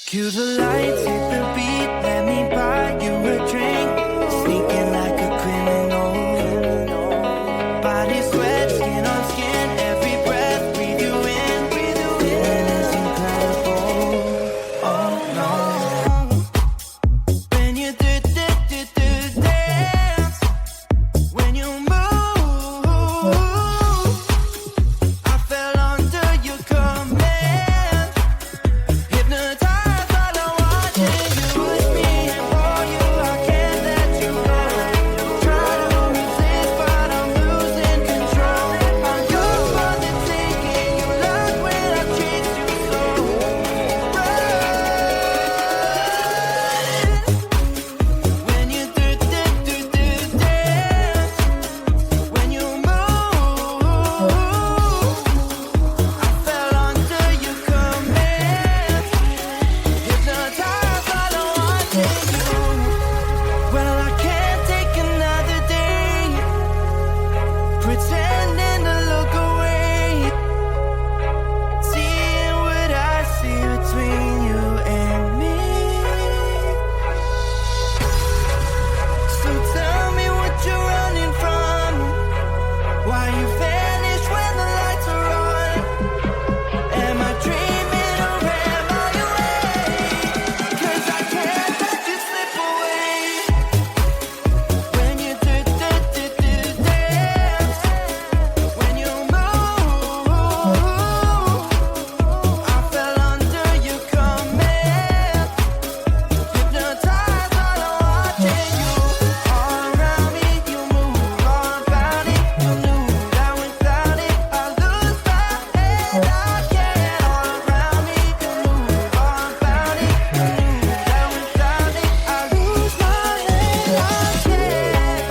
Cue the lights, hit the beat, let me buy you a drink. Sneaking like a criminal. Body sweat, skin on skin, every breath, breathe you in. Feeling is incredible. Oh no. When you do dance, when you move, I fell under your command. Hypnotized by the watching you with me and for you. I can't let you go. Try to resist, but I'm losing control. I'm yours for the taking. You love when I chase you so. When you do dance, when you move, I fell under your command. Hypnotized by the watching you. Well, I can't take another day pretending to look away, seeing what I see between you and me. So tell me what you're running from, why you vanish when the lights are on. Am I dreaming or am I awake? 'Cause I can't let you slip away. When you do dance, when you move, I fell under your command. Hypnotized by the watching you. All around me, you move, all about it. You knew that without it, I lose my head. I can't. All around me, you move, all about it. You knew that without it, I lose my head. I can't.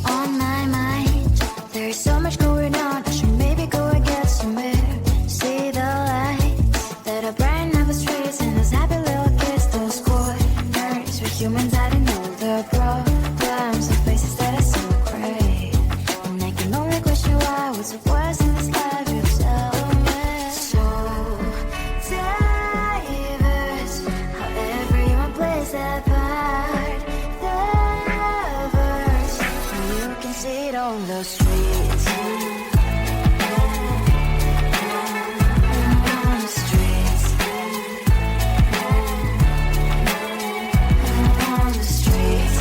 On my mind, there's so much going on. I should maybe go and get some air. See the lights that are bright up the streets and those happy little kids, those corners where humans hiding all the problems and faces that are so great. And I can only question why. What's the worst in this life? You tell me. So diverse, how everyone plays their part. Diverse, you can see it on the streets. On the streets. On the streets.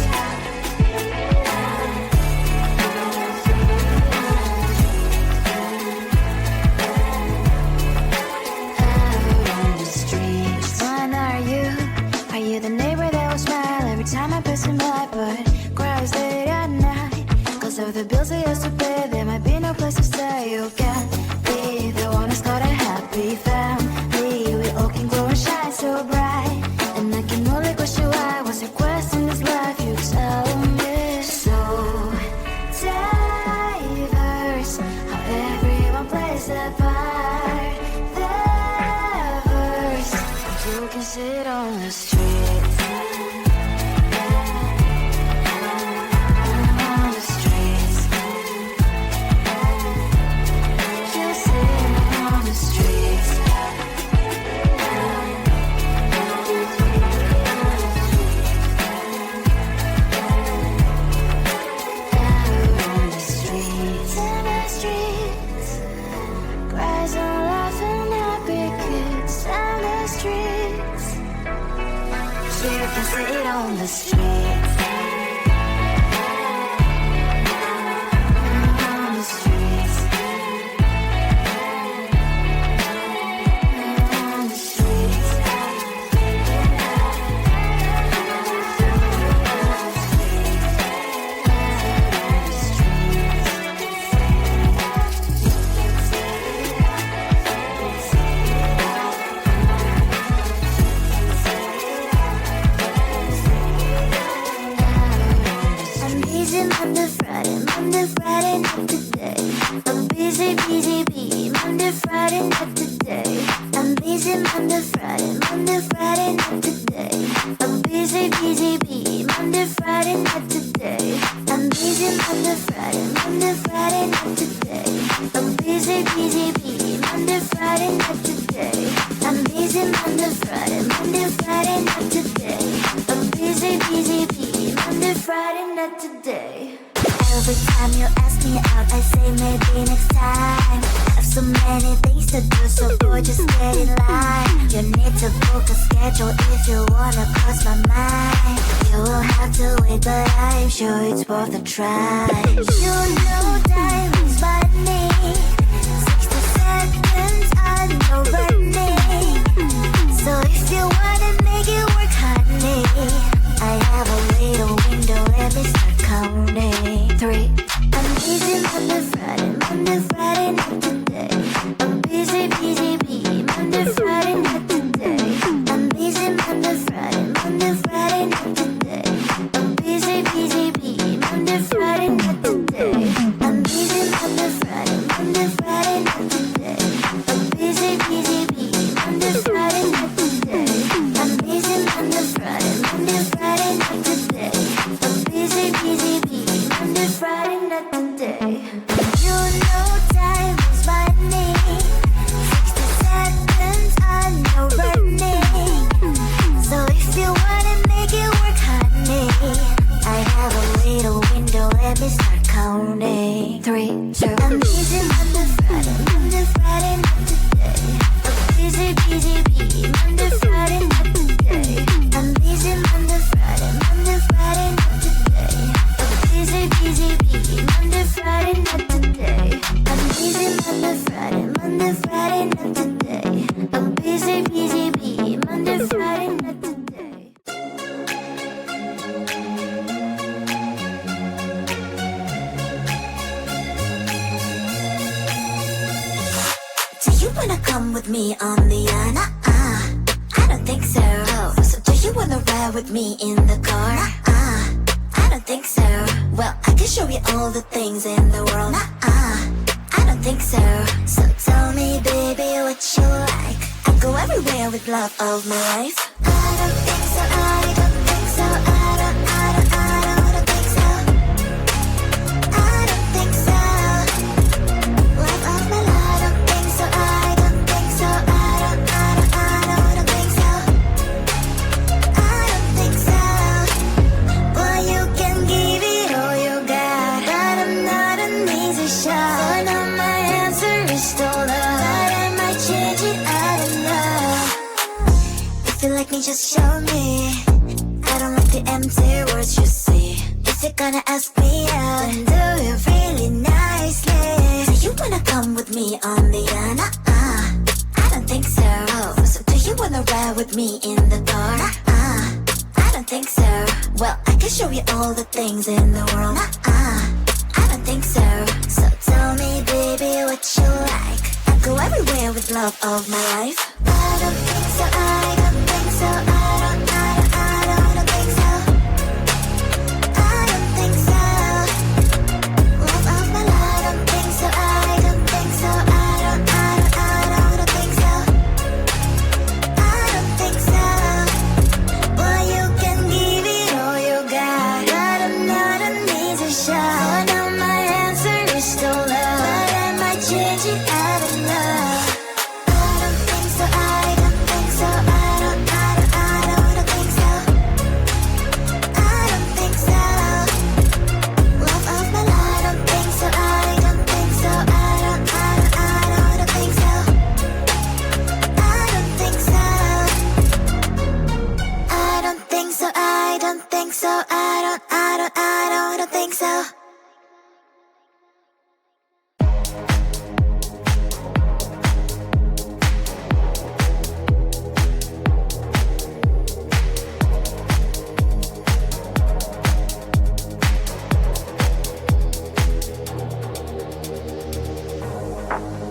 Out on the streets. One are you? Are you the neighbor that will smile every time I pass him by, but cries late at night? 'Cause of the bills I used to pay, there might be no place to stay. You can't be the one who's got a happy family. We all can grow and shine so bright. And I can only question why. What's the quest in this life? You tell me. So diverse, how everyone plays their part. Diverse, you can sit on the streets. On the streets. You sit on the streets. Out on the streets. In the streets. Cries and laughing happy kids. On the streets. You can sit on the streets. On the streets. On the streets. I'm busy Monday, Friday, not today. I'm busy, Monday, Friday, not today. I'm busy. busy Monday, Friday, not today. I'm busy, busy bee, Monday, Friday, not today. I'm busy Monday, Friday, not today. I'm busy, busy bee, Monday, Friday, not today. I'm busy Monday, Friday, not today. I'm busy, busy bee, Monday, Friday, not today. Every time you ask me out, I say maybe next time. Have so many things to do, so boy, just get in line. You need to book a schedule if you wanna cross my mind. You will have to wait, but I'm sure it's worth a try. You know time is money. 60 seconds, I know burning. So if you wanna make it work, honey, I have a little window, let me start counting. 3. I'm busy Monday, Friday, not today. I'm busy, busy bee, Monday, Friday, not today. I'm busy Monday, Friday, not today. I'm busy, busy bee, Monday, Friday, not today. I'm busy Monday, Friday, not today. I'm busy, busy bee, Monday, Friday, not today. I'm busy Monday, Friday, not today. I'm busy, busy bee, Monday, Friday, not today. You know time is money. 60 seconds, I know burning. So if you wanna make it work, honey, I have a little window, let me start counting. 3, 2. I'm busy Monday, Friday, not today. I'm busy, busy bee, Monday, Friday, not today. I'm busy Monday, Friday, not today. I'm busy, busy bee, Monday, Friday, not today. I'm busy Monday, Friday, not today. I'm busy, busy bee, Monday, Friday, not today. Do you wanna come with me on the I don't think so. So do you wanna ride with me in the car? I don't think so. Well, I can show you all the things in the world. I don't think so. So tell me, baby, what you like. I go everywhere with love of my life. I don't think so. I don't think so. I don't think so. I don't think so. Love of my life. I don't think so. I don't think so. I don't think so. I don't think so. Well, you can give it all you got, but I'm not an easy shot. So now my answer is still love, but I might change it, I don't know. If you like me, just show me. I don't like the empty words you say. If you're gonna ask me out, then do it really nicely. Do you wanna come with me on the I don't think so. So do you wanna ride with me in the car? I don't think so. Well, I can show you all the things in the world. I don't think so. So tell me, baby, what you like. I go everywhere with love of my life. I don't think so. I don't think so. I don't think so. I don't think so. Love of my life. I don't think so. I don't think so. I don't think so. I don't think so. Well, you can give it all you got, but I'm not an easy shot. So now my answer is still love, but I might change it, I don't know. I don't think so. I don't think so. I don't think so. I don't think so. Love of my life. I don't think so. I don't think so. I don't think so. I don't think so. I don't think so. I don't think so. I don't think so.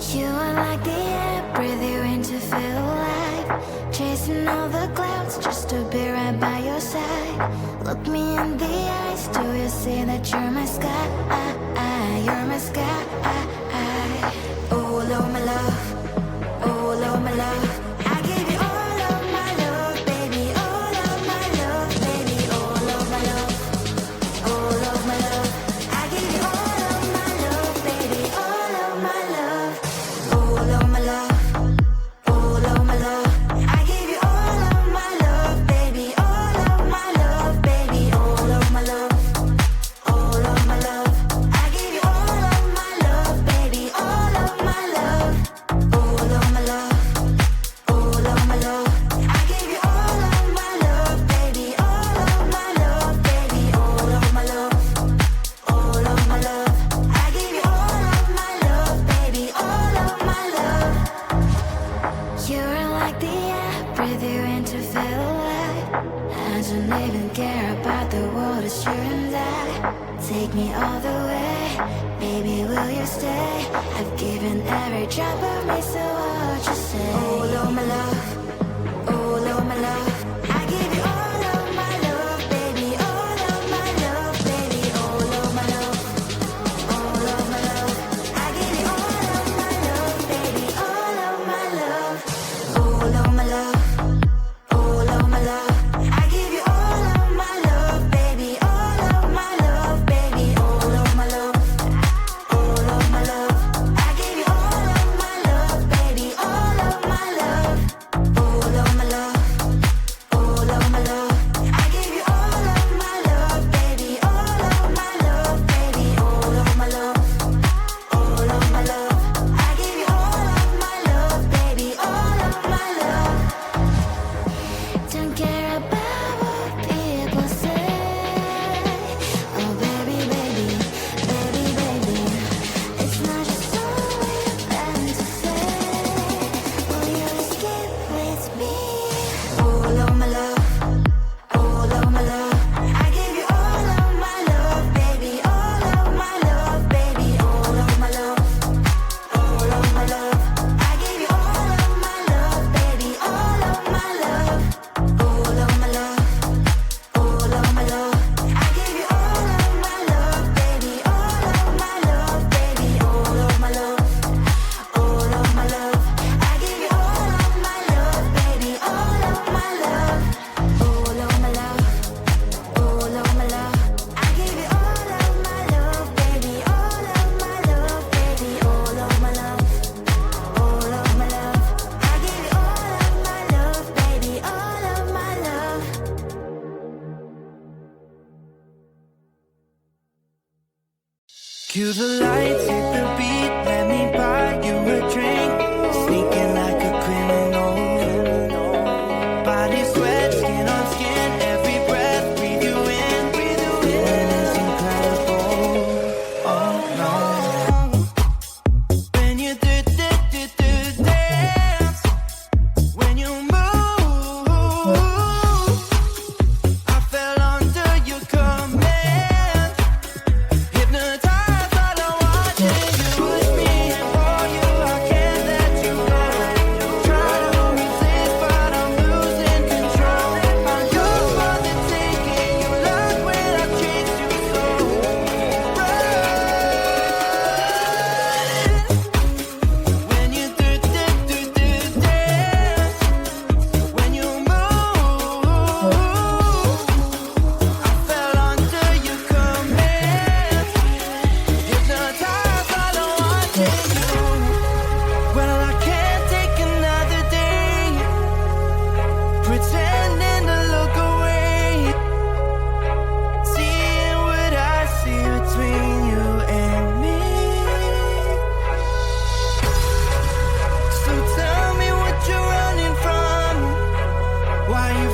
You are like the air, breathe you in to feel alive. Chasing all the clouds just to be right by your side. Look me in the eyes, do you see that you're my sky? You're my sky. Oh, Lord, my love. Oh, Lord, my love. I don't even care about the world, it's you and I. Take me all the way, baby, will you stay? I've given every drop of me, so what you say? Oh, Lord, my love, oh, Lord, my love, I give you all of my love, baby, all of my love, baby, all of my love, all of my love, I give you all of my love, baby, all of my love, all of my love, all of my love, I give you all of my love, baby, all of my love, baby, all of my love, all of my love, I give you all of my love, baby, all of my love, all of my love, all of my love, I give you all of my love, baby, all of my love, baby, all of my love, all of my love, I give you all of my love, baby, all of my love. Don't care about what people say. Oh baby, baby, baby, baby, it's not just all we've been to say. Will you skip with me? All of my love, all of my love, I give you all of my love, baby, all of my love, baby, all of my love, all of my love, I give you all of my love, baby, all of my love, all of my love, all of my love, I give you all of my love, baby, all of my love, baby, all of my love, all of my love, I give you all of my love, baby, all of my love, all of my love, all of my love, I give you all of my love, baby, all of my love, baby, all of my love, all of my love, I give you all of my love, baby, all of my love. Cue the lights, hit the beat, let me buy you a drink. Sneaking like a criminal. Body sweat, skin on skin, every breath, breathe you in. Feeling is incredible. Oh no. When you do dance, when you move, I fell under your command. Hypnotized by the watching you with me and for you, I can't let you go. Try to resist, but I'm losing control. I'm yours for the taking. You love when I chase you so. When you do dance, when you move, I fell under your command. Hypnotized by the watching you. Well, I can't take another day pretending to look away, seeing what I see between you and me. So tell me what you're running from, why you